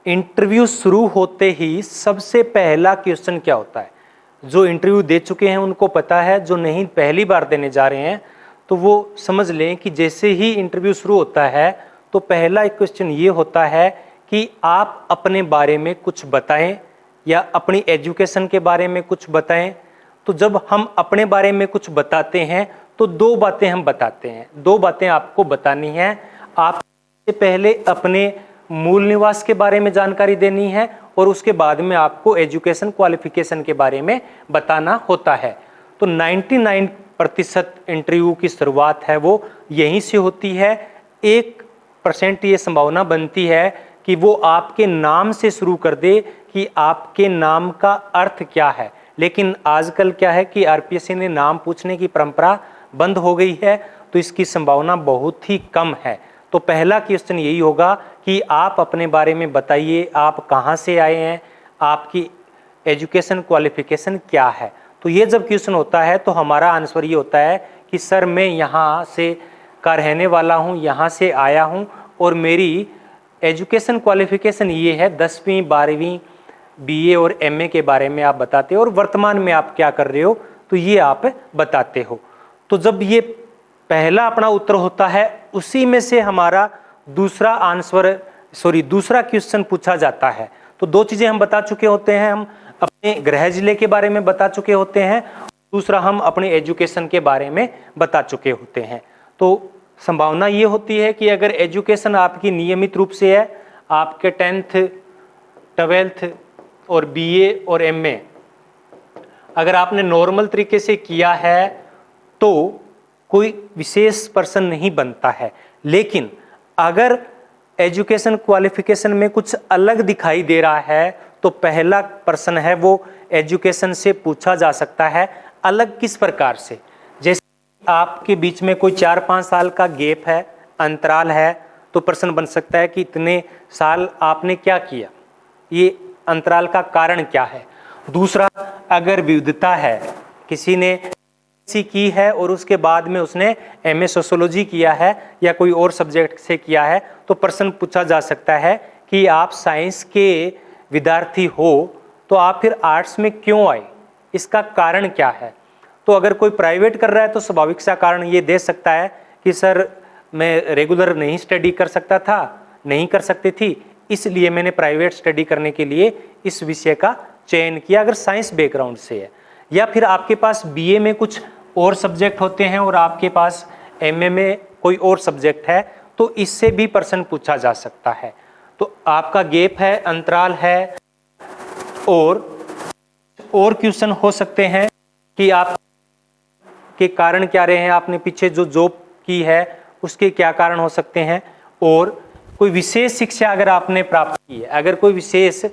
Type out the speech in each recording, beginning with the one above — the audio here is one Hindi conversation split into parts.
इंटरव्यू शुरू होते ही सबसे पहला क्वेश्चन क्या होता है? जो इंटरव्यू दे चुके हैं उनको पता है, जो नहीं पहली बार देने जा रहे हैं तो वो समझ लें कि जैसे ही इंटरव्यू शुरू होता है तो पहला एक क्वेश्चन ये होता है कि आप अपने बारे में कुछ बताएं या अपनी एजुकेशन के बारे में कुछ बताएं। तो जब हम अपने बारे में कुछ बताते हैं तो दो बातें हम बताते हैं, दो बातें आपको बतानी है। आप पहले अपने मूल निवास के बारे में जानकारी देनी है और उसके बाद में आपको एजुकेशन क्वालिफिकेशन के बारे में बताना होता है। तो 99% इंटरव्यू की शुरुआत है वो यहीं से होती है। 1% ये संभावना बनती है कि वो आपके नाम से शुरू कर दे कि आपके नाम का अर्थ क्या है, लेकिन आजकल क्या है कि आरपीएससी ने नाम पूछने की परंपरा बंद हो गई है, तो इसकी संभावना बहुत ही कम है। तो पहला क्वेश्चन यही होगा कि आप अपने बारे में बताइए, आप कहाँ से आए हैं, आपकी एजुकेशन क्वालिफिकेशन क्या है। तो ये जब क्वेश्चन होता है तो हमारा आंसर ये होता है कि सर मैं यहाँ से का रहने वाला हूँ, यहाँ से आया हूँ और मेरी एजुकेशन क्वालिफिकेशन ये है 10वीं 12वीं बीए और एमए के बारे में आप बताते हो और वर्तमान में आप क्या कर रहे हो तो ये आप बताते हो। तो जब ये पहला अपना उत्तर होता है उसी में से हमारा दूसरा क्वेश्चन पूछा जाता है। तो दो चीजें हम बता चुके होते हैं, हम अपने गृह जिले के बारे में बता चुके होते हैं, दूसरा हम अपने एजुकेशन के बारे में बता चुके होते हैं। तो संभावना ये होती है कि अगर एजुकेशन आपकी नियमित रूप से है, आपके 10th 12th और बीए और एमए अगर आपने नॉर्मल तरीके से किया है तो कोई विशेष पर्सन नहीं बनता है। लेकिन अगर एजुकेशन क्वालिफिकेशन में कुछ अलग दिखाई दे रहा है तो पहला पर्सन है वो एजुकेशन से पूछा जा सकता है। अलग किस प्रकार से? जैसे आपके बीच में कोई 4-5 साल का गैप है, अंतराल है, तो प्रश्न बन सकता है कि इतने साल आपने क्या किया, ये अंतराल का कारण क्या है। दूसरा, अगर विविधता है, किसी ने की है और उसके बाद में उसने एमए सोशियोलॉजी किया है या कोई और सब्जेक्ट से किया है, तो प्रश्न पूछा जा सकता है कि आप साइंस के विद्यार्थी हो तो आप फिर आर्ट्स में क्यों आए, इसका कारण क्या है। तो अगर कोई प्राइवेट कर रहा है तो स्वाभाविक सा कारण ये दे सकता है कि सर मैं रेगुलर नहीं स्टडी कर सकता था, नहीं कर सकती थी, इसलिए मैंने प्राइवेट स्टडी करने के लिए इस विषय का चयन किया, अगर साइंस बैकग्राउंड से है। या फिर आपके पास बीए में कुछ और सब्जेक्ट होते हैं और आपके पास एमए में कोई और सब्जेक्ट है, तो इससे भी प्रश्न पूछा जा सकता है। तो आपका गैप है, अंतराल है, और क्वेश्चन हो सकते हैं कि आप के कारण क्या रहे हैं, आपने पीछे जो जॉब की है उसके क्या कारण हो सकते हैं, और कोई विशेष शिक्षा अगर आपने प्राप्त की है, अगर कोई विशेष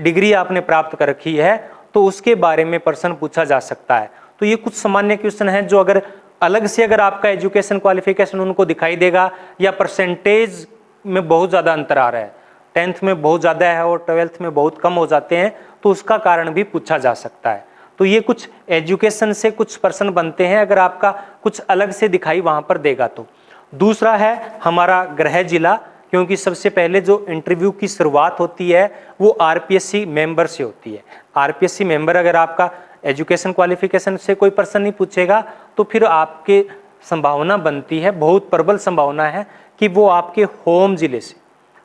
डिग्री आपने प्राप्त कर रखी है तो उसके बारे में प्रश्न पूछा जा सकता है। तो ये कुछ सामान्य क्वेश्चन हैं जो अगर अलग से अगर आपका एजुकेशन क्वालिफिकेशन उनको दिखाई देगा या परसेंटेज में बहुत ज़्यादा अंतर आ रहा है, 10th में बहुत ज़्यादा है और 12th में बहुत कम हो जाते हैं, तो उसका कारण भी पूछा जा सकता है। तो ये कुछ एजुकेशन से कुछ प्रश्न बनते हैं अगर आपका कुछ अलग से दिखाई वहाँ पर देगा तो। दूसरा है हमारा गृह जिला, क्योंकि सबसे पहले जो इंटरव्यू की शुरुआत होती है वो आरपीएससी मेंबर से होती है। आरपीएससी मेंबर अगर आपका एजुकेशन क्वालिफिकेशन से कोई प्रश्न नहीं पूछेगा तो फिर आपके संभावना बनती है, बहुत प्रबल संभावना है कि वो आपके होम जिले से,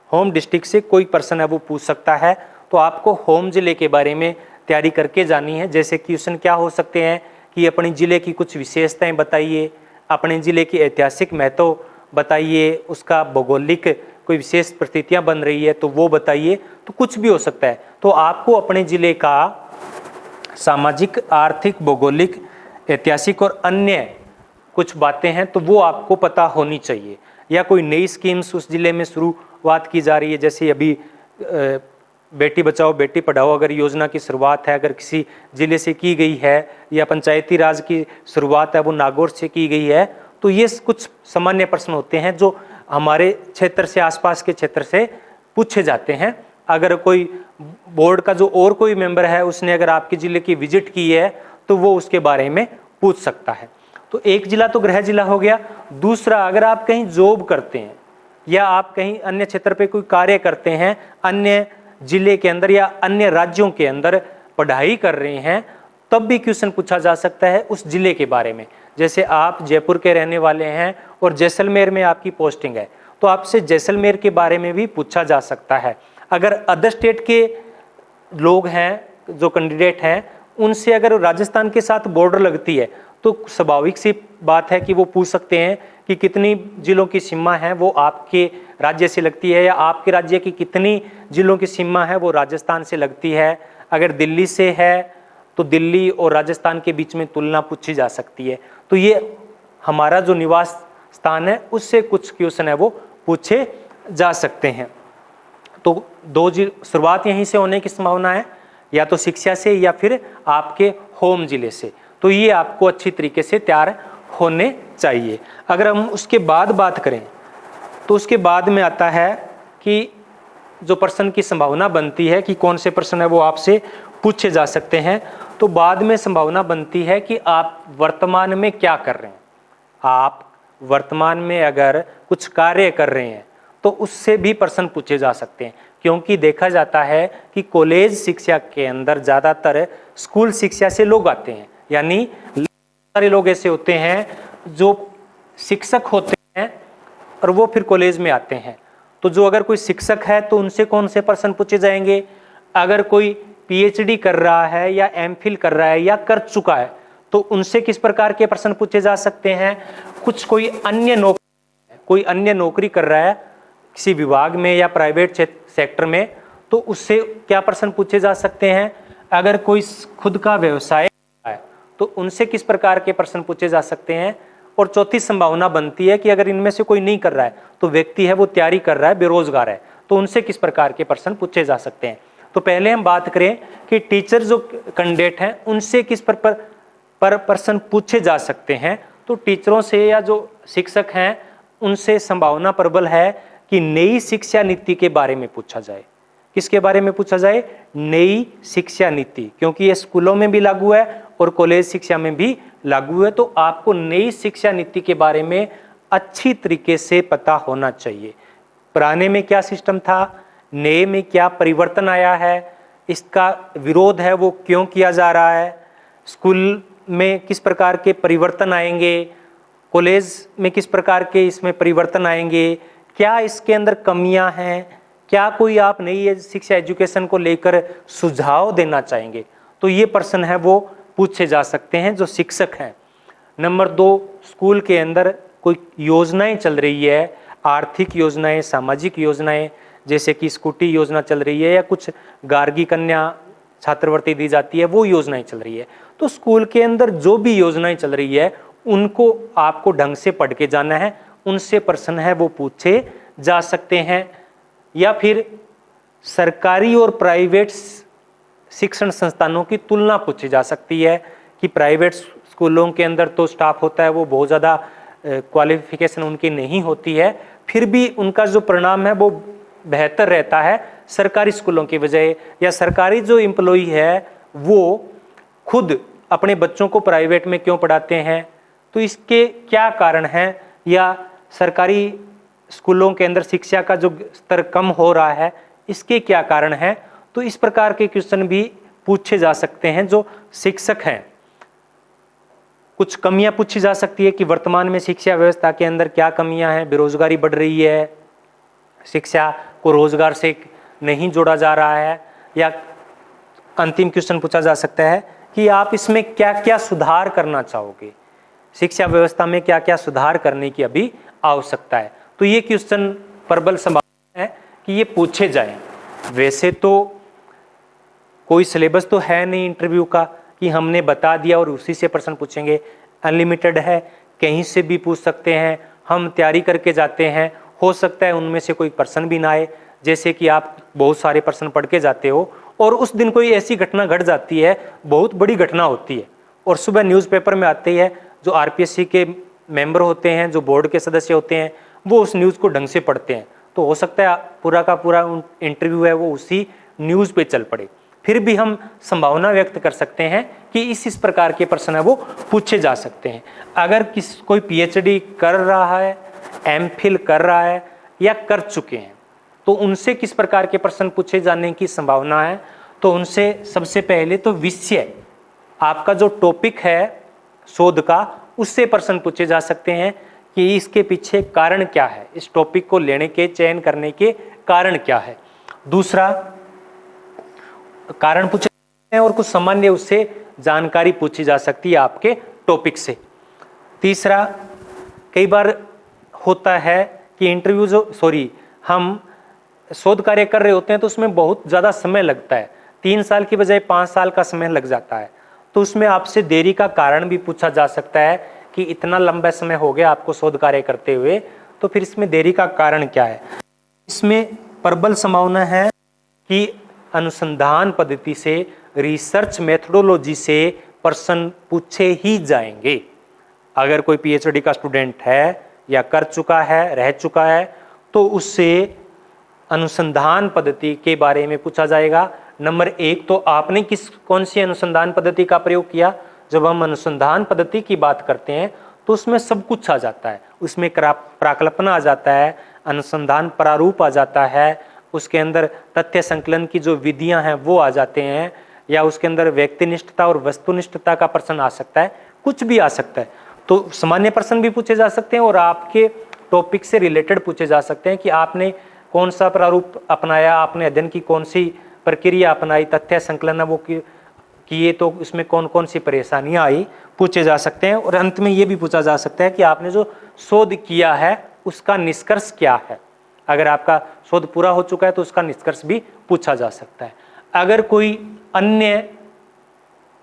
होम डिस्ट्रिक्ट से कोई प्रश्न है वो पूछ सकता है। तो आपको होम जिले के बारे में तैयारी करके जानी है। जैसे क्वेश्चन क्या हो सकते हैं कि अपने ज़िले की कुछ विशेषताएं बताइए, अपने ज़िले की ऐतिहासिक महत्व बताइए, उसका भौगोलिक कोई विशेष परिस्थितियाँ बन रही है तो वो बताइए, तो कुछ भी हो सकता है। तो आपको अपने ज़िले का सामाजिक, आर्थिक, भौगोलिक, ऐतिहासिक और अन्य कुछ बातें हैं तो वो आपको पता होनी चाहिए। या कोई नई स्कीम्स उस ज़िले में शुरुआत की जा रही है, जैसे अभी बेटी बचाओ बेटी पढ़ाओ अगर योजना की शुरुआत है, अगर किसी ज़िले से की गई है, या पंचायती राज की शुरुआत है वो नागौर से की गई है, तो ये कुछ सामान्य प्रश्न होते हैं जो हमारे क्षेत्र से, आसपास के क्षेत्र से पूछे जाते हैं। अगर कोई बोर्ड का जो और कोई मेंबर है उसने अगर आपके ज़िले की विजिट की है तो वो उसके बारे में पूछ सकता है। तो एक जिला तो गृह जिला हो गया। दूसरा, अगर आप कहीं जॉब करते हैं या आप कहीं अन्य क्षेत्र पे कोई कार्य करते हैं, अन्य जिले के अंदर या अन्य राज्यों के अंदर पढ़ाई कर रहे हैं तब भी क्वेश्चन पूछा जा सकता है उस जिले के बारे में। जैसे आप जयपुर के रहने वाले हैं और जैसलमेर में आपकी पोस्टिंग है, तो आपसे जैसलमेर के बारे में भी पूछा जा सकता है। अगर अदर स्टेट के लोग हैं, जो कैंडिडेट हैं, उनसे अगर राजस्थान के साथ बॉर्डर लगती है तो स्वाभाविक सी बात है कि वो पूछ सकते हैं कि कितनी जिलों की सीमा है वो आपके राज्य से लगती है, या आपके राज्य की कितनी जिलों की सीमा है वो राजस्थान से लगती है। अगर दिल्ली से है तो दिल्ली और राजस्थान के बीच में तुलना पूछी जा सकती है। तो ये हमारा जो निवास स्थान है उससे कुछ क्वेश्चन है वो पूछे जा सकते हैं। तो शुरुआत यहीं से होने की संभावना है, या तो शिक्षा से या फिर आपके होम जिले से। तो ये आपको अच्छी तरीके से तैयार होने चाहिए। अगर हम उसके बाद बात करें तो उसके बाद में आता है कि जो प्रश्न की संभावना बनती है कि कौन से प्रश्न है वो आपसे पूछे जा सकते हैं। तो बाद में संभावना बनती है कि आप वर्तमान में क्या कर रहे हैं। आप वर्तमान में अगर कुछ कार्य कर रहे हैं तो उससे भी प्रश्न पूछे जा सकते हैं, क्योंकि देखा जाता है कि कॉलेज शिक्षा के अंदर ज़्यादातर स्कूल शिक्षा से लोग आते हैं, यानी सारे लोग ऐसे होते हैं जो शिक्षक होते हैं और वो फिर कॉलेज में आते हैं। तो जो अगर कोई शिक्षक है तो उनसे कौन से प्रश्न पूछे जाएंगे। अगर कोई पीएचडी कर रहा है या एमफिल कर रहा है या कर चुका है तो उनसे किस प्रकार के प्रश्न पूछे जा सकते हैं। कोई अन्य नौकरी कर रहा है किसी विभाग में या प्राइवेट सेक्टर में, तो उससे क्या प्रश्न पूछे जा सकते हैं। अगर कोई खुद का व्यवसाय है तो उनसे किस प्रकार के प्रश्न पूछे जा सकते हैं। और चौथी संभावना बनती है कि अगर इनमें से कोई नहीं कर रहा है तो व्यक्ति है वो तैयारी कर रहा है, बेरोजगार है, तो उनसे किस प्रकार के प्रश्न पूछे जा सकते हैं। तो पहले हम बात करें कि टीचर जो कैंडिडेट हैं उनसे किस पर प्रश्न पूछे जा सकते हैं। तो टीचरों से या जो शिक्षक हैं उनसे संभावना प्रबल है कि नई शिक्षा नीति के बारे में पूछा जाए। किसके बारे में पूछा जाए? नई शिक्षा नीति, क्योंकि ये स्कूलों में भी लागू है और कॉलेज शिक्षा में भी लागू है। तो आपको नई शिक्षा नीति के बारे में अच्छी तरीके से पता होना चाहिए। पुराने में क्या सिस्टम था, नए में क्या परिवर्तन आया है, इसका विरोध है वो क्यों किया जा रहा है, स्कूल में किस प्रकार के परिवर्तन आएंगे, कॉलेज में किस प्रकार के इसमें परिवर्तन आएंगे, क्या इसके अंदर कमियां हैं, क्या कोई आप नई शिक्षा एजुकेशन को लेकर सुझाव देना चाहेंगे। तो ये प्रश्न है वो पूछे जा सकते हैं जो शिक्षक हैं। नंबर 2, स्कूल के अंदर कोई योजनाएं चल रही है, आर्थिक योजनाएं, सामाजिक योजनाएं, जैसे कि स्कूटी योजना चल रही है या कुछ गार्गी कन्या छात्रवृत्ति दी जाती है, वो योजनाएं चल रही है। तो स्कूल के अंदर जो भी योजनाएं चल रही है उनको आपको ढंग से पढ़ के जाना है, उनसे प्रश्न है वो पूछे जा सकते हैं। या फिर सरकारी और प्राइवेट शिक्षण संस्थानों की तुलना पूछी जा सकती है कि प्राइवेट स्कूलों के अंदर तो स्टाफ होता है वो बहुत ज़्यादा क्वालिफिकेशन उनकी नहीं होती है, फिर भी उनका जो परिणाम है वो बेहतर रहता है सरकारी स्कूलों की बजाय, या सरकारी जो एम्प्लॉई है वो खुद अपने बच्चों को प्राइवेट में क्यों पढ़ाते हैं, तो इसके क्या कारण हैं, या सरकारी स्कूलों के अंदर शिक्षा का जो स्तर कम हो रहा है इसके क्या कारण हैं। तो इस प्रकार के क्वेश्चन भी पूछे जा सकते हैं जो शिक्षक हैं। कुछ कमियां पूछी जा सकती है कि वर्तमान में शिक्षा व्यवस्था के अंदर क्या कमियां हैं, बेरोजगारी बढ़ रही है, शिक्षा को रोजगार से नहीं जोड़ा जा रहा है, या अंतिम क्वेश्चन पूछा जा सकता है कि आप इसमें क्या क्या सुधार करना चाहोगे, शिक्षा व्यवस्था में क्या क्या सुधार करने की अभी आवश्यकता है। तो ये क्वेश्चन प्रबल संभावना है कि ये पूछे जाएं। वैसे तो कोई सिलेबस तो है नहीं इंटरव्यू का कि हमने बता दिया और उसी से प्रश्न पूछेंगे, अनलिमिटेड है, कहीं से भी पूछ सकते हैं। हम तैयारी करके जाते हैं, हो सकता है उनमें से कोई प्रश्न भी ना आए, जैसे कि आप बहुत सारे प्रश्न पढ़ के जाते हो और उस दिन कोई ऐसी घटना घट जाती है, बहुत बड़ी घटना होती है, और सुबह न्यूज़पेपर में आती है, जो आरपीएससी के मेंबर होते हैं, जो बोर्ड के सदस्य होते हैं, वो उस न्यूज़ को ढंग से पढ़ते हैं, तो हो सकता है पूरा का पूरा इंटरव्यू है वो उसी न्यूज़ पे चल पड़े। फिर भी हम संभावना व्यक्त कर सकते हैं कि इस प्रकार के प्रश्न है वो पूछे जा सकते हैं। अगर कोई पीएचडी कर रहा है, एमफिल कर रहा है या कर चुके हैं, तो उनसे किस प्रकार के प्रश्न पूछे जाने की संभावना है? तो उनसे सबसे पहले तो विषय, आपका जो टॉपिक है शोध का, उससे प्रश्न पूछे जा सकते हैं कि इसके पीछे कारण क्या है, इस टॉपिक को लेने के, चयन करने के कारण क्या है। दूसरा, कारण पूछे जाते हैं और कुछ सामान्य उससे जानकारी पूछी जा सकती है आपके टॉपिक से। तीसरा, कई बार होता है कि हम शोध कार्य कर रहे होते हैं तो उसमें बहुत ज़्यादा समय लगता है, 3 साल की बजाय 5 साल का समय लग जाता है, तो उसमें आपसे देरी का कारण भी पूछा जा सकता है कि इतना लंबा समय हो गया आपको शोध कार्य करते हुए, तो फिर इसमें देरी का कारण क्या है। इसमें प्रबल संभावना है कि अनुसंधान पद्धति से, रिसर्च मेथोडोलॉजी से प्रश्न पूछे ही जाएंगे। अगर कोई पीएचडी का स्टूडेंट है या कर चुका है, रह चुका है, तो उससे अनुसंधान पद्धति के बारे में पूछा जाएगा। नंबर 1, तो आपने कौन सी अनुसंधान पद्धति का प्रयोग किया। जब हम अनुसंधान पद्धति की बात करते हैं तो उसमें सब कुछ आ जाता है, उसमें प्राकल्पना आ जाता है, अनुसंधान प्रारूप आ जाता है, उसके अंदर तथ्य संकलन की जो विधियां हैं वो आ जाते हैं, या उसके अंदर व्यक्तिनिष्ठता और वस्तुनिष्ठता का प्रश्न आ सकता है, कुछ भी आ सकता है। तो सामान्य प्रश्न भी पूछे जा सकते हैं और आपके टॉपिक से रिलेटेड पूछे जा सकते हैं कि आपने कौन सा प्रारूप अपनाया, आपने अध्ययन की कौन सी प्रक्रिया अपनाई, तथ्य संकलन वो किए तो इसमें कौन कौन सी परेशानियां आई, पूछे जा सकते हैं। और अंत में ये भी पूछा जा सकता है कि आपने जो शोध किया है उसका निष्कर्ष क्या है। अगर आपका शोध पूरा हो चुका है तो उसका निष्कर्ष भी पूछा जा सकता है। अगर कोई अन्य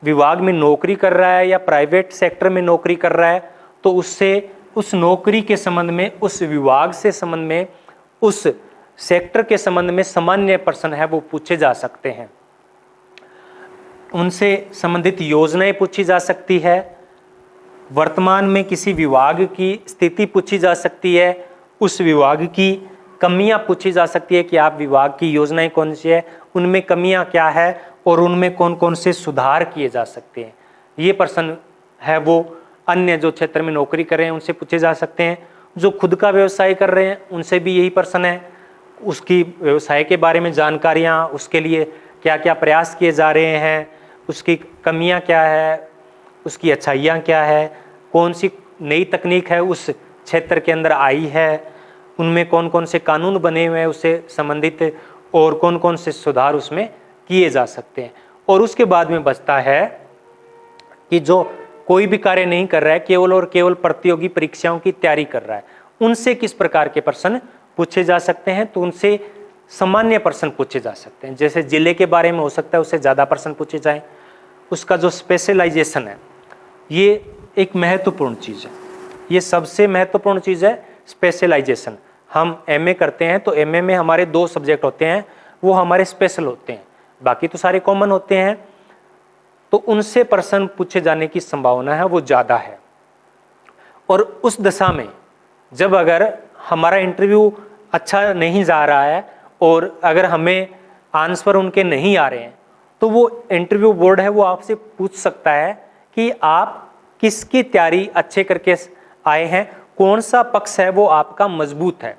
विभाग में नौकरी कर रहा है या प्राइवेट सेक्टर में नौकरी कर रहा है तो उससे उस नौकरी के संबंध में, उस विभाग से संबंध में, उस सेक्टर के संबंध में सामान्य प्रश्न है वो पूछे जा सकते हैं। उनसे संबंधित योजनाएं पूछी जा सकती है, वर्तमान में किसी विभाग की स्थिति पूछी जा सकती है, उस विभाग की कमियां पूछी जा सकती है कि आप विभाग की योजनाएं कौन सी है, उनमें कमियां क्या है और उनमें कौन कौन से सुधार किए जा सकते हैं। ये प्रश्न है वो अन्य जो क्षेत्र में नौकरी कर रहे हैं उनसे पूछे जा सकते हैं। जो खुद का व्यवसाय कर रहे हैं उनसे भी यही प्रश्न है, उसकी व्यवसाय के बारे में जानकारियाँ, उसके लिए क्या क्या प्रयास किए जा रहे हैं, उसकी कमियां क्या है, उसकी अच्छाइयाँ क्या है, कौन सी नई तकनीक है उस क्षेत्र के अंदर आई है, उनमें कौन कौन से कानून बने हुए हैं उससे संबंधित, और कौन कौन से सुधार उसमें किए जा सकते हैं। और उसके बाद में बचता है कि जो कोई भी कार्य नहीं कर रहा है, केवल और केवल प्रतियोगी परीक्षाओं की तैयारी कर रहा है, उनसे किस प्रकार के प्रश्न पूछे जा सकते हैं। तो उनसे सामान्य प्रश्न पूछे जा सकते हैं, जैसे जिले के बारे में हो सकता है उससे ज़्यादा प्रश्न पूछे जाएं। उसका जो स्पेशलाइजेशन है ये एक महत्वपूर्ण चीज़ है, ये सबसे महत्वपूर्ण चीज़ है स्पेशलाइजेशन। हम एमए करते हैं तो एमए में हमारे 2 सब्जेक्ट होते हैं, वो हमारे स्पेशल होते हैं, बाकी तो सारे कॉमन होते हैं, तो उनसे प्रश्न पूछे जाने की संभावना है वो ज़्यादा है। और उस दशा में जब अगर हमारा इंटरव्यू अच्छा नहीं जा रहा है और अगर हमें आंसर उनके नहीं आ रहे हैं तो वो इंटरव्यू बोर्ड है वो आपसे पूछ सकता है कि आप किसकी तैयारी अच्छे करके आए हैं, कौन सा पक्ष है वो आपका मजबूत है।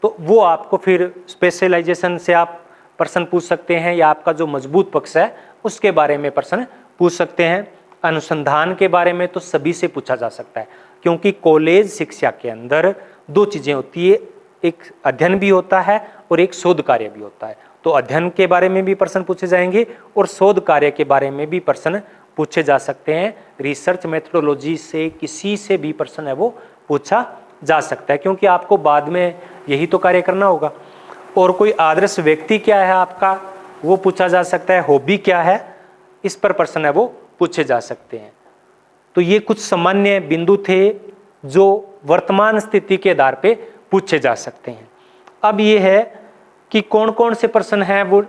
तो वो आपको फिर स्पेशलाइजेशन से आप प्रश्न पूछ सकते हैं, या आपका जो मजबूत पक्ष है उसके बारे में प्रश्न पूछ सकते हैं। अनुसंधान के बारे में तो सभी से पूछा जा सकता है, क्योंकि कॉलेज शिक्षा के अंदर 2 चीज़ें होती है, एक अध्ययन भी होता है और एक शोध कार्य भी होता है। तो अध्ययन के बारे में भी प्रश्न पूछे जाएंगे और शोध कार्य के बारे में भी प्रश्न पूछे जा सकते हैं। रिसर्च मेथोडोलॉजी से किसी से भी प्रश्न है वो पूछा जा सकता है, क्योंकि आपको बाद में यही तो कार्य करना होगा। और कोई आदर्श व्यक्ति क्या है आपका वो पूछा जा सकता है, हॉबी क्या है, इस पर प्रश्न है वो पूछे जा सकते हैं। तो ये कुछ सामान्य बिंदु थे जो वर्तमान स्थिति के आधार पे पूछे जा सकते हैं। अब ये है कि कौन कौन से प्रश्न हैं वो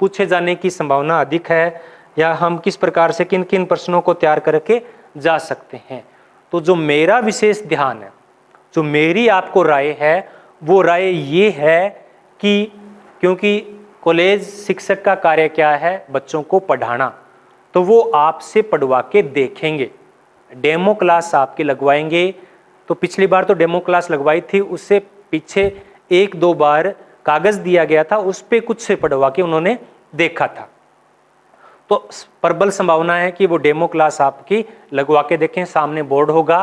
पूछे जाने की संभावना अधिक है, या हम किस प्रकार से किन किन प्रश्नों को तैयार करके जा सकते हैं। तो जो मेरा विशेष ध्यान है, जो मेरी आपको राय है, वो राय ये है कि क्योंकि कॉलेज शिक्षक का कार्य क्या है, बच्चों को पढ़ाना, तो वो आपसे पढ़वा के देखेंगे, डेमो क्लास आपके लगवाएंगे। तो पिछली बार तो डेमो क्लास लगवाई थी, उससे पीछे एक दो बार कागज दिया गया था, उस पे कुछ से पढ़वा के उन्होंने देखा था। तो प्रबल संभावना है कि वो डेमो क्लास आपकी लगवा के देखें। सामने बोर्ड होगा,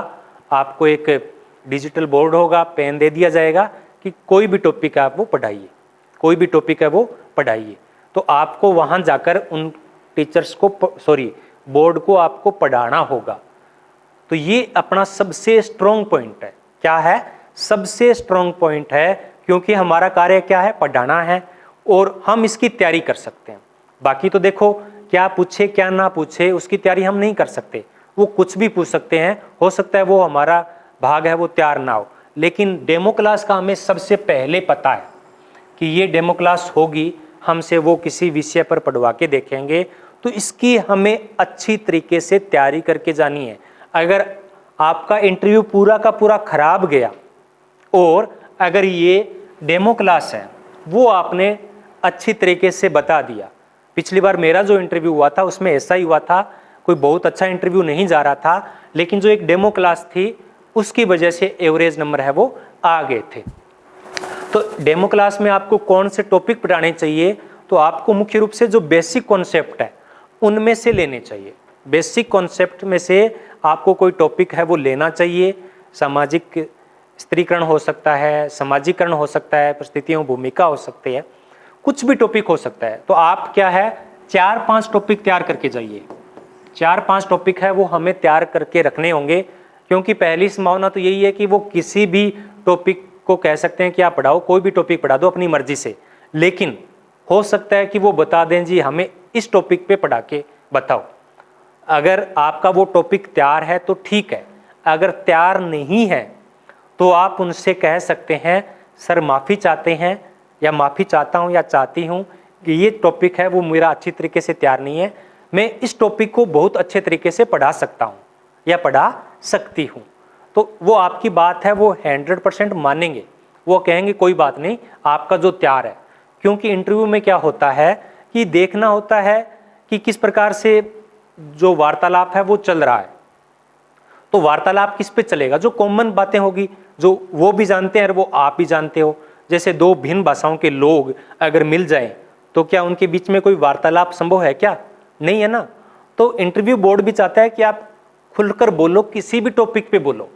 आपको एक डिजिटल बोर्ड होगा, पेन दे दिया जाएगा कि कोई भी टॉपिक है आप वो पढ़ाइए, कोई भी टॉपिक है वो पढ़ाइए। तो आपको वहाँ जाकर उन टीचर्स को बोर्ड को आपको पढ़ाना होगा। तो ये अपना सबसे स्ट्रॉन्ग पॉइंट है। क्या है? सबसे स्ट्रॉन्ग पॉइंट है, क्योंकि हमारा कार्य क्या है? पढ़ाना है, और हम इसकी तैयारी कर सकते हैं। बाकी तो देखो, क्या पूछे क्या ना पूछे उसकी तैयारी हम नहीं कर सकते, वो कुछ भी पूछ सकते हैं, हो सकता है वो हमारा भाग है वो तैयार ना हो। लेकिन डेमो क्लास का हमें सबसे पहले पता है कि ये डेमो क्लास होगी, हमसे वो किसी विषय पर पढ़वा के देखेंगे, तो इसकी हमें अच्छी तरीके से तैयारी करके जानी है। अगर आपका इंटरव्यू पूरा का पूरा खराब गया और अगर ये डेमो क्लास है वो आपने अच्छी तरीके से बता दिया, पिछली बार मेरा जो इंटरव्यू हुआ था उसमें ऐसा ही हुआ था, कोई बहुत अच्छा इंटरव्यू नहीं जा रहा था, लेकिन जो एक डेमो क्लास थी उसकी वजह से एवरेज नंबर है वो आ गए थे। तो डेमो क्लास में आपको कौन से टॉपिक पढ़ाने चाहिए? तो आपको मुख्य रूप से जो बेसिक कॉन्सेप्ट है उनमें से लेने चाहिए। बेसिक कॉन्सेप्ट में से आपको कोई टॉपिक है वो लेना चाहिए। सामाजिक स्त्रीकरण हो सकता है, सामाजिकरण हो सकता है, परिस्थितियों भूमिका हो सकती है, कुछ भी टॉपिक हो सकता है। तो आप क्या है 4-5 टॉपिक तैयार करके जाइए। 4-5 टॉपिक है वो हमें तैयार करके रखने होंगे, क्योंकि पहली संभावना तो यही है कि वो किसी भी टॉपिक को कह सकते हैं कि आप पढ़ाओ, कोई भी टॉपिक पढ़ा दो अपनी मर्जी से, लेकिन हो सकता है कि वो बता दें जी हमें इस टॉपिक पे पढ़ा के बताओ। अगर आपका वो टॉपिक तैयार है तो ठीक है, अगर तैयार नहीं है तो आप उनसे कह सकते हैं सर माफ़ी चाहते हैं, या माफ़ी चाहता हूँ या चाहती हूँ कि ये टॉपिक है वो मेरा अच्छी तरीके से तैयार नहीं है, मैं इस टॉपिक को बहुत अच्छे तरीके से पढ़ा सकता हूँ या पढ़ा सकती हूँ। तो वो आपकी बात है वो 100% मानेंगे, वो कहेंगे कोई बात नहीं आपका जो तैयार है। क्योंकि इंटरव्यू में क्या होता है कि देखना होता है कि किस प्रकार से जो वार्तालाप है वो चल रहा है। तो वार्तालाप किस पे चलेगा? जो कॉमन बातें होगी, जो वो भी जानते हैं और वो आप भी जानते हो। जैसे दो भिन्न भाषाओं के लोग अगर मिल जाएं तो क्या उनके बीच में कोई वार्तालाप संभव है क्या? नहीं है ना। तो इंटरव्यू बोर्ड भी चाहता है कि आप खुलकर बोलो, किसी भी टॉपिक पे बोलो।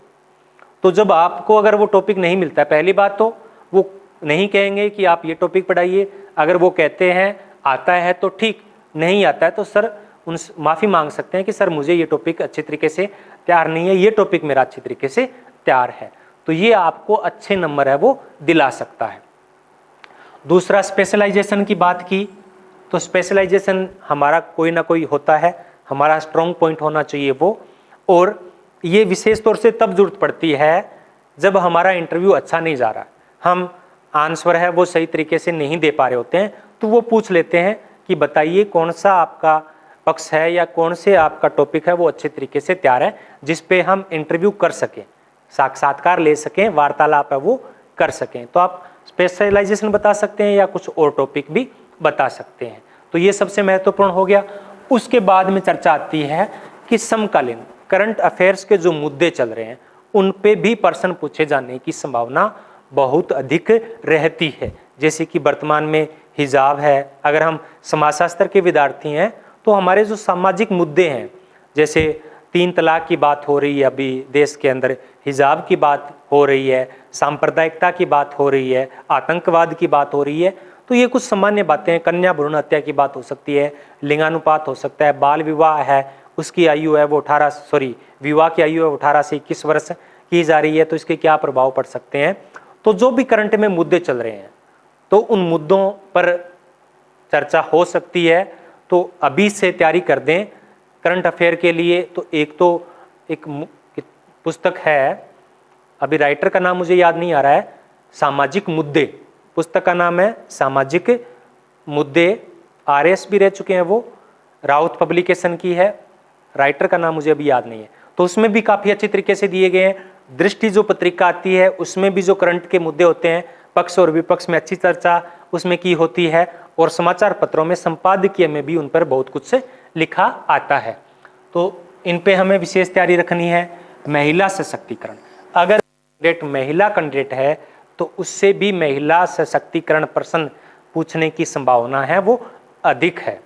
तो जब आपको अगर वो टॉपिक नहीं मिलता है, पहली बात तो वो नहीं कहेंगे कि आप ये टॉपिक पढ़ाइए। अगर वो कहते हैं आता है तो ठीक, नहीं आता है तो सर उनसे माफ़ी मांग सकते हैं कि सर मुझे ये टॉपिक अच्छे तरीके से तैयार नहीं है, ये टॉपिक मेरा अच्छी तरीके से तैयार है। तो ये आपको अच्छे नंबर है वो दिला सकता है। दूसरा, स्पेशलाइजेशन की बात की, तो स्पेशलाइजेशन हमारा कोई ना कोई होता है, हमारा स्ट्रॉन्ग पॉइंट होना चाहिए वो। और ये विशेष तौर से तब जरूरत पड़ती है जब हमारा इंटरव्यू अच्छा नहीं जा रहा, हम आंसर है वो सही तरीके से नहीं दे पा रहे होते हैं, तो वो पूछ लेते हैं कि बताइए कौन सा आपका पक्ष है या कौन से आपका टॉपिक है वो अच्छे तरीके से तैयार है, जिस पे हम इंटरव्यू कर सकें, साक्षात्कार ले सकें, वार्तालाप है वो कर सकें। तो आप स्पेशलाइजेशन बता सकते हैं या कुछ और टॉपिक भी बता सकते हैं। तो ये सबसे महत्वपूर्ण हो गया। उसके बाद में चर्चा आती है कि समकालीन करंट अफेयर्स के जो मुद्दे चल रहे हैं उन पे भी प्रश्न पूछे जाने की संभावना बहुत अधिक रहती है। जैसे कि वर्तमान में हिजाब है, अगर हम समाजशास्त्र के विद्यार्थी हैं तो हमारे जो सामाजिक मुद्दे हैं, जैसे 3 तलाक की बात हो रही है अभी देश के अंदर, हिजाब की बात हो रही है, सांप्रदायिकता की बात हो रही है, आतंकवाद की बात हो रही है, तो ये कुछ सामान्य बातें हैं। कन्या भ्रूण हत्या की बात हो सकती है, लिंगानुपात हो सकता है, बाल विवाह है, उसकी आयु है वो विवाह की आयु है 18 से 21 वर्ष की जा रही है, तो इसके क्या प्रभाव पड़ सकते हैं। तो जो भी करंट में मुद्दे चल रहे हैं तो उन मुद्दों पर चर्चा हो सकती है। तो अभी से तैयारी कर दें करंट अफेयर के लिए। तो एक पुस्तक है, अभी राइटर का नाम मुझे याद नहीं आ रहा है, सामाजिक मुद्दे, पुस्तक का नाम है सामाजिक मुद्दे, RS भी रह चुके हैं वो, राउत पब्लिकेशन की है, राइटर का नाम मुझे अभी याद नहीं है। तो उसमें भी काफ़ी अच्छे तरीके से दिए गए हैं। दृष्टि जो पत्रिका आती है उसमें भी जो करंट के मुद्दे होते हैं, पक्ष और विपक्ष में अच्छी चर्चा उसमें की होती है, और समाचार पत्रों में संपादकीय में भी उन पर बहुत कुछ लिखा आता है। तो इन पे हमें विशेष तैयारी रखनी है। महिला सशक्तिकरण, अगर कैंडिडेट महिला कैंडिडेट है तो उससे भी महिला सशक्तिकरण प्रश्न पूछने की संभावना है वो अधिक है।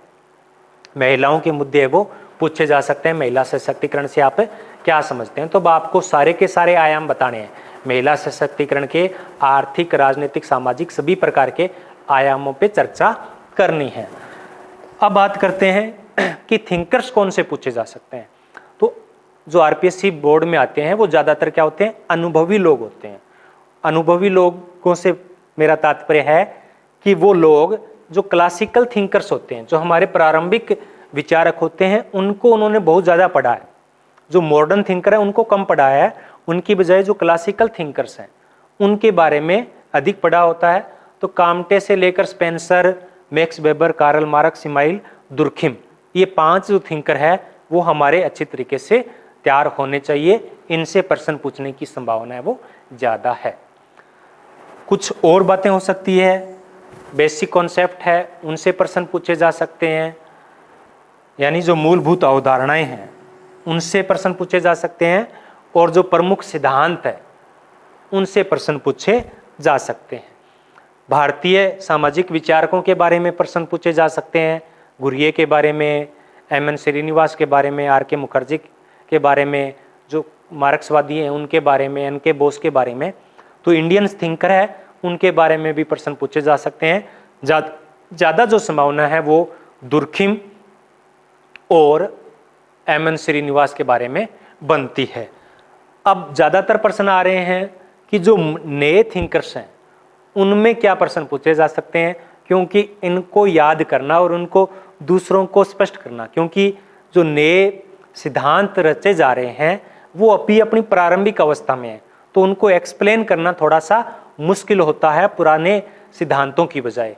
महिलाओं के मुद्दे वो पूछे जा सकते हैं। महिला सशक्तिकरण से आप क्या समझते हैं? तो अब आपको सारे के सारे आयाम बताने हैं। महिला सशक्तिकरण के आर्थिक, राजनीतिक, सामाजिक सभी प्रकार के आयामों पे चर्चा करनी है। अब बात करते हैं कि थिंकर्स कौन से पूछे जा सकते हैं। तो जो आरपीएससी बोर्ड में आते हैं वो ज़्यादातर क्या होते हैं? अनुभवी लोग होते हैं। अनुभवी लोगों से मेरा तात्पर्य है कि वो लोग जो क्लासिकल थिंकर्स होते हैं, जो हमारे प्रारंभिक विचारक होते हैं, उनको उन्होंने बहुत ज़्यादा पढ़ा है। जो मॉडर्न थिंकर है उनको कम पढ़ा है, उनकी बजाय जो क्लासिकल थिंकर्स हैं उनके बारे में अधिक पढ़ा होता है। तो काम्टे से लेकर Spencer, Max Weber, Karl Marx, Emile Durkheim, ये 5 जो थिंकर है वो हमारे अच्छे तरीके से तैयार होने चाहिए। इनसे प्रश्न पूछने की संभावना है वो ज़्यादा है। कुछ और बातें हो सकती है, बेसिक कॉन्सेप्ट है उनसे प्रश्न पूछे जा सकते हैं, यानी जो मूलभूत अवधारणाएं हैं उनसे प्रश्न पूछे जा सकते हैं, और जो प्रमुख सिद्धांत है उनसे प्रश्न पूछे जा सकते हैं। भारतीय सामाजिक विचारकों के बारे में प्रश्न पूछे जा सकते हैं, गुरिये के बारे में, एम.एन. श्रीनिवास के बारे में, आर.के. मुखर्जी के बारे में, जो मार्क्सवादी हैं उनके बारे में, एन.के. बोस के बारे में। तो इंडियन थिंकर है उनके बारे में भी प्रश्न पूछे जा सकते हैं। ज़्यादा जो संभावना है वो दुर्खिम और एम.एन. श्रीनिवास के बारे में बनती है। अब ज़्यादातर प्रश्न आ रहे हैं कि जो नए थिंकर्स हैं उनमें क्या प्रश्न पूछे जा सकते हैं, क्योंकि इनको याद करना और उनको दूसरों को स्पष्ट करना, क्योंकि जो नए सिद्धांत रचे जा रहे हैं वो अभी अपनी प्रारंभिक अवस्था में है, तो उनको एक्सप्लेन करना थोड़ा सा मुश्किल होता है पुराने सिद्धांतों की बजाय।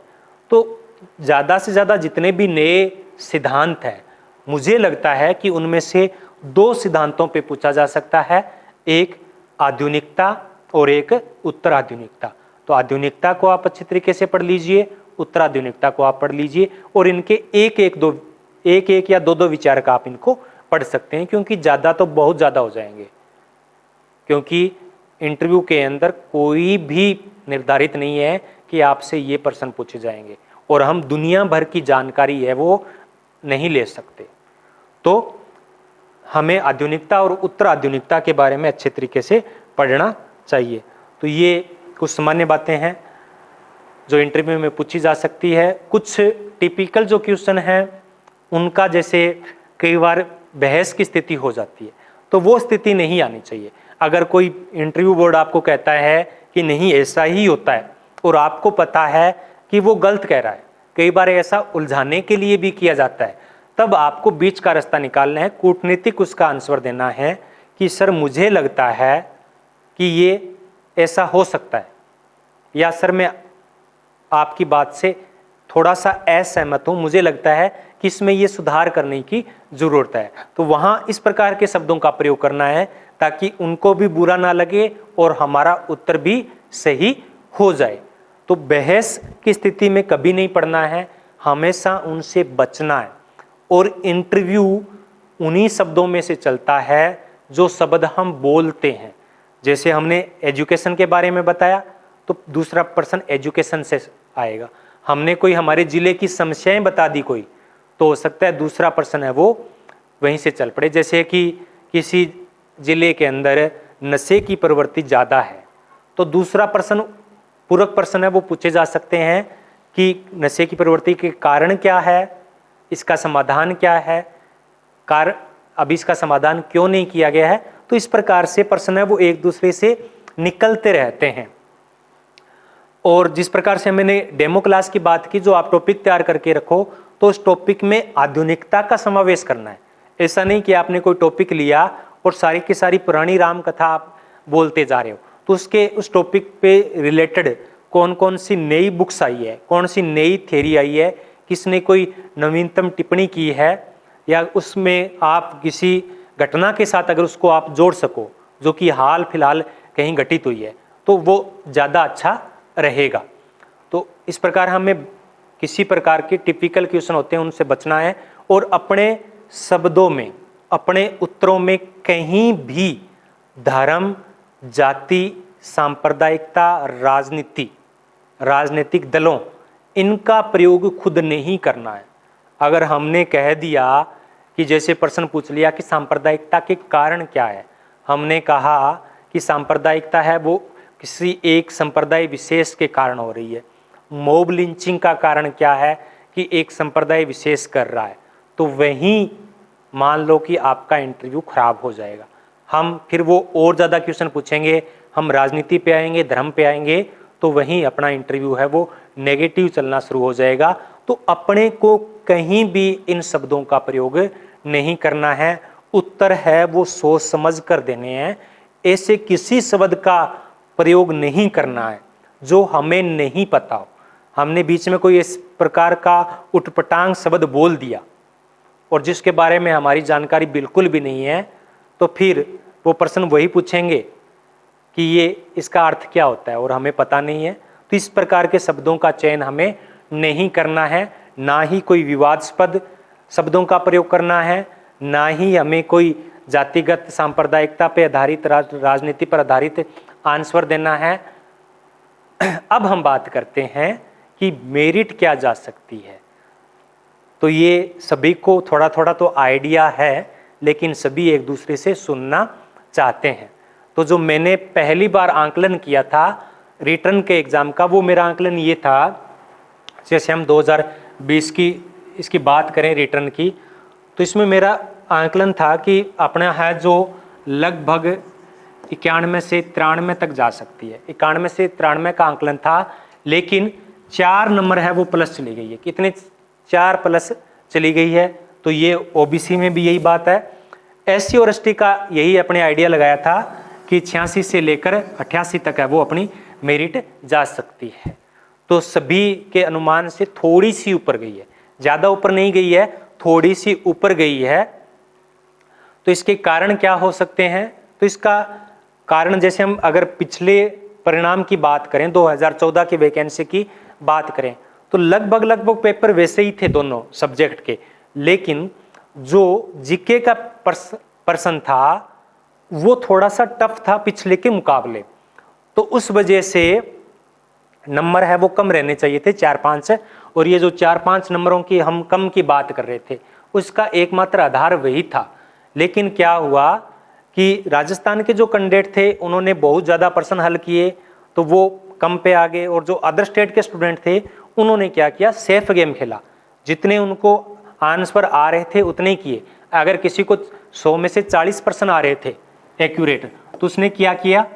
तो ज़्यादा से ज़्यादा जितने भी नए सिद्धांत हैं, मुझे लगता है कि उनमें से 2 सिद्धांतों पे पूछा जा सकता है, एक आधुनिकता और एक उत्तराधुनिकता। तो आधुनिकता को आप अच्छे तरीके से पढ़ लीजिए, उत्तराधुनिकता को आप पढ़ लीजिए, और इनके एक एक या दो विचारक आप इनको पढ़ सकते हैं, क्योंकि ज़्यादा तो बहुत ज़्यादा हो जाएंगे, क्योंकि इंटरव्यू के अंदर कोई भी निर्धारित नहीं है कि आपसे ये प्रश्न पूछे जाएंगे, और हम दुनिया भर की जानकारी है वो नहीं ले सकते। तो हमें आधुनिकता और उत्तराधुनिकता के बारे में अच्छे तरीके से पढ़ना चाहिए। तो ये कुछ सामान्य बातें हैं जो इंटरव्यू में पूछी जा सकती है। कुछ टिपिकल जो क्वेश्चन हैं उनका जैसे कई बार बहस की स्थिति हो जाती है, तो वो स्थिति नहीं आनी चाहिए। अगर कोई इंटरव्यू बोर्ड आपको कहता है कि नहीं ऐसा ही होता है और आपको पता है कि वो गलत कह रहा है, कई बार ऐसा उलझाने के लिए भी किया जाता है, तब आपको बीच का रास्ता निकालना है, कूटनीतिक उसका आंसर देना है कि सर मुझे लगता है कि ये ऐसा हो सकता है, या सर मैं आपकी बात से थोड़ा सा असहमत हूँ, मुझे लगता है कि इसमें ये सुधार करने की ज़रूरत है। तो वहाँ इस प्रकार के शब्दों का प्रयोग करना है ताकि उनको भी बुरा ना लगे और हमारा उत्तर भी सही हो जाए। तो बहस की स्थिति में कभी नहीं पढ़ना है, हमेशा उनसे बचना है। और इंटरव्यू उन्हीं शब्दों में से चलता है जो शब्द हम बोलते हैं। जैसे हमने एजुकेशन के बारे में बताया, तो दूसरा प्रश्न एजुकेशन से आएगा। हमने कोई हमारे ज़िले की समस्याएं बता दी कोई, तो हो सकता है दूसरा प्रश्न है वो वहीं से चल पड़े। जैसे कि किसी ज़िले के अंदर नशे की प्रवृत्ति ज़्यादा है, तो दूसरा प्रश्न पूरक प्रश्न है वो पूछे जा सकते हैं कि नशे की प्रवृत्ति के कारण क्या है, इसका समाधान क्या है, अभी इसका समाधान क्यों नहीं किया गया है। तो इस प्रकार से प्रश्न है वो एक दूसरे से निकलते रहते हैं। और जिस प्रकार से मैंने डेमो क्लास की बात की, जो आप टॉपिक तैयार करके रखो तो उस टॉपिक में आधुनिकता का समावेश करना है। ऐसा नहीं कि आपने कोई टॉपिक लिया और सारी की सारी पुरानी राम कथा आप बोलते जा रहे हो, तो उस टॉपिक पे रिलेटेड कौन कौन सी नई बुक्स आई है, कौन सी नई थ्योरी आई है, किसने कोई नवीनतम टिप्पणी की है, या उसमें आप किसी घटना के साथ अगर उसको आप जोड़ सको जो कि हाल फिलहाल कहीं घटित हुई है, तो वो ज़्यादा अच्छा रहेगा। तो इस प्रकार हमें किसी प्रकार के टिपिकल क्वेश्चन होते हैं उनसे बचना है, और अपने शब्दों में, अपने उत्तरों में कहीं भी धर्म, जाति सांप्रदायिकता, राजनीति, राजनीतिक दलों, इनका प्रयोग खुद नहीं करना है। अगर हमने कह दिया कि जैसे प्रश्न पूछ लिया कि सांप्रदायिकता के कारण क्या है, हमने कहा कि सांप्रदायिकता है वो किसी एक संप्रदाय विशेष के कारण हो रही है। मॉब लिंचिंग का कारण क्या है कि एक संप्रदाय विशेष कर रहा है, तो वहीं मान लो कि आपका इंटरव्यू खराब हो जाएगा। हम फिर वो और ज़्यादा क्वेश्चन पूछेंगे, हम राजनीति पे आएंगे, धर्म पे आएंगे, तो वहीं अपना इंटरव्यू है वो नेगेटिव चलना शुरू हो जाएगा। तो अपने को कहीं भी इन शब्दों का प्रयोग नहीं करना है। उत्तर है वो सोच समझ कर देने हैं। ऐसे किसी शब्द का प्रयोग नहीं करना है जो हमें नहीं पता हो। हमने बीच में कोई इस प्रकार का उटपटांग शब्द बोल दिया और जिसके बारे में हमारी जानकारी बिल्कुल भी नहीं है, तो फिर वो प्रश्न वही पूछेंगे कि ये इसका अर्थ क्या होता है और हमें पता नहीं है। तो इस प्रकार के शब्दों का चयन हमें नहीं करना है, ना ही कोई विवादास्पद शब्दों का प्रयोग करना है, ना ही हमें कोई जातिगत सांप्रदायिकता पे आधारित, राजनीति पर आधारित आंसर देना है। अब हम बात करते हैं कि मेरिट क्या जा सकती है। तो ये सभी को थोड़ा थोड़ा तो आइडिया है, लेकिन सभी एक दूसरे से सुनना चाहते हैं। तो जो मैंने पहली बार आंकलन किया था रिटर्न के एग्ज़ाम का, वो मेरा आंकलन ये था, जैसे हम 2020 की इसकी बात करें रिटर्न की, तो इसमें मेरा आंकलन था कि अपना है जो लगभग 91 से 93 तक जा सकती है। 91 से 93 का आंकलन था, लेकिन 4 नंबर है वो प्लस चली गई है। कितने? 4 प्लस चली गई है। तो ये ओबीसी में भी यही बात है। एससी और एसटी का यही अपने आइडिया लगाया था कि 86 से लेकर 88 तक है वो अपनी मेरिट जा सकती है। तो सभी के अनुमान से थोड़ी सी ऊपर गई है, ज़्यादा ऊपर नहीं गई है, थोड़ी सी ऊपर गई है। तो इसके कारण क्या हो सकते हैं? तो इसका कारण, जैसे हम अगर पिछले परिणाम की बात करें, 2014 की वैकेंसी की बात करें, तो लगभग पेपर वैसे ही थे दोनों सब्जेक्ट के, लेकिन जो जीके का प्रश्न था वो थोड़ा सा टफ था पिछले के मुकाबले। तो उस वजह से नंबर है वो कम रहने चाहिए थे, 4-5। और ये जो 4-5 नंबरों की हम कम की बात कर रहे थे, उसका एकमात्र आधार वही था। लेकिन क्या हुआ कि राजस्थान के जो कैंडिडेट थे उन्होंने बहुत ज़्यादा प्रश्न हल किए, तो वो कम पे आ गए। और जो अदर स्टेट के स्टूडेंट थे उन्होंने क्या किया, सेफ गेम खेला, जितने उनको आंसर आ रहे थे उतने किए। अगर किसी को 100 में से 40% आ रहे थे एक्यूरेट, तो उसने क्या किया,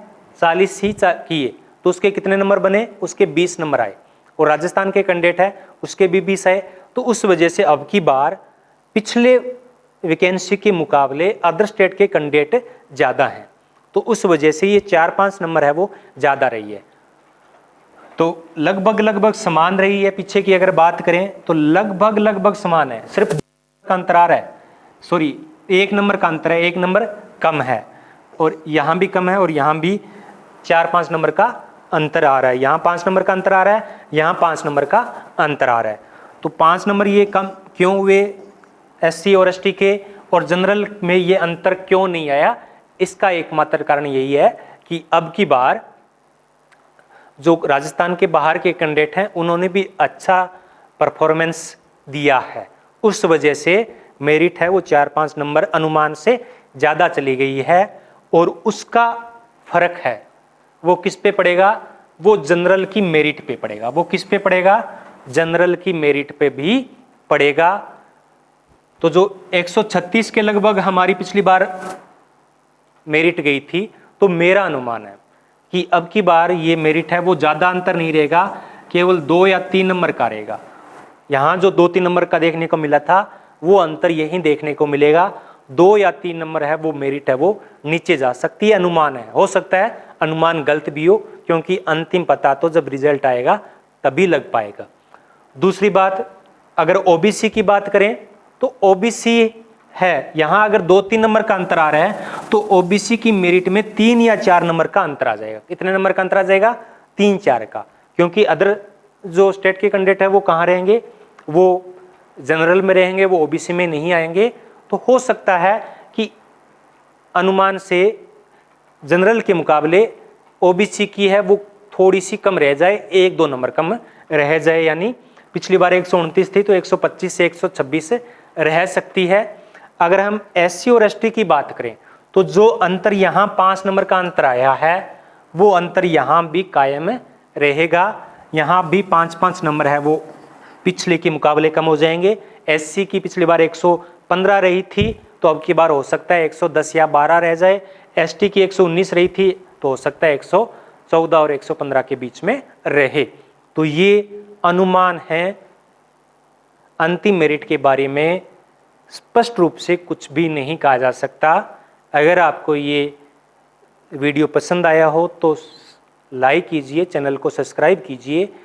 40 ही किए, तो उसके कितने नंबर बने, उसके 20 नंबर आए। और राजस्थान के कैंडिडेट है उसके भी 20 आए। तो उस वजह से अब की बार पिछले वैकेंसी के मुकाबले अदर स्टेट के कैंडिडेट ज़्यादा हैं, तो उस वजह से ये 4-5 नंबर है वो ज़्यादा रही है। तो लगभग समान रही है। पीछे की अगर बात करें तो लगभग समान है, सिर्फ का अंतर आ रहा है, सॉरी 1 नंबर का अंतर है, 1 नंबर कम है। और यहाँ भी कम है और यहाँ भी 4-5 नंबर का अंतर आ रहा है। यहाँ 5 नंबर का अंतर आ रहा है, यहाँ 5 नंबर का अंतर आ रहा है। तो 5 नंबर ये कम क्यों हुए एससी और एसटी के, और जनरल में ये अंतर क्यों नहीं आया? इसका एकमात्र कारण यही है कि अब की बार जो राजस्थान के बाहर के कैंडिडेट हैं उन्होंने भी अच्छा परफॉर्मेंस दिया है। उस वजह से मेरिट है वो 4-5 नंबर अनुमान से ज़्यादा चली गई है। और उसका फर्क है वो किस पे पड़ेगा? वो जनरल की मेरिट पे पड़ेगा। वो किस पे पड़ेगा? जनरल की मेरिट पे भी पड़ेगा। तो जो 136 के लगभग हमारी पिछली बार मेरिट गई थी, तो मेरा अनुमान है कि अब की बार ये मेरिट है वो ज़्यादा अंतर नहीं रहेगा, केवल 2 या 3 नंबर का रहेगा। यहाँ जो 2-3 नंबर का देखने को मिला था वो अंतर यही देखने को मिलेगा। 2 या 3 नंबर है वो मेरिट है वो नीचे जा सकती है, अनुमान है। हो सकता है अनुमान गलत भी हो, क्योंकि अंतिम पता तो जब रिजल्ट आएगा तभी लग पाएगा। दूसरी बात, अगर ओबीसी की बात करें तो ओबीसी है यहाँ अगर 2-3 नंबर का अंतर आ रहा है तो ओबीसी की मेरिट में 3 या 4 नंबर का अंतर आ जाएगा। कितने नंबर का अंतर आ जाएगा? 3-4 का, क्योंकि अदर जो स्टेट के कैंडिडेट है वो कहाँ रहेंगे? वो जनरल में रहेंगे, वो ओबीसी में नहीं आएंगे। तो हो सकता है कि अनुमान से जनरल के मुकाबले ओबीसी की है वो थोड़ी सी कम रह जाए, 1-2 नंबर कम रह जाए, यानी पिछली बार 129 थी तो 125 से 126 रह सकती है। अगर हम एससी और एसटी की बात करें तो जो अंतर यहाँ 5 नंबर का अंतर आया है वो अंतर यहाँ भी कायम रहेगा। यहाँ भी 5-5 नंबर है वो पिछले के मुकाबले कम हो जाएंगे। एससी की पिछली बार 115 रही थी तो अब की बार हो सकता है 110 या 12 रह जाए। एसटी की 119 रही थी तो हो सकता है 114 और 115 के बीच में रहे। तो ये अनुमान है, अंतिम मेरिट के बारे में स्पष्ट रूप से कुछ भी नहीं कहा जा सकता। अगर आपको ये वीडियो पसंद आया हो तो लाइक कीजिए, चैनल को सब्सक्राइब कीजिए।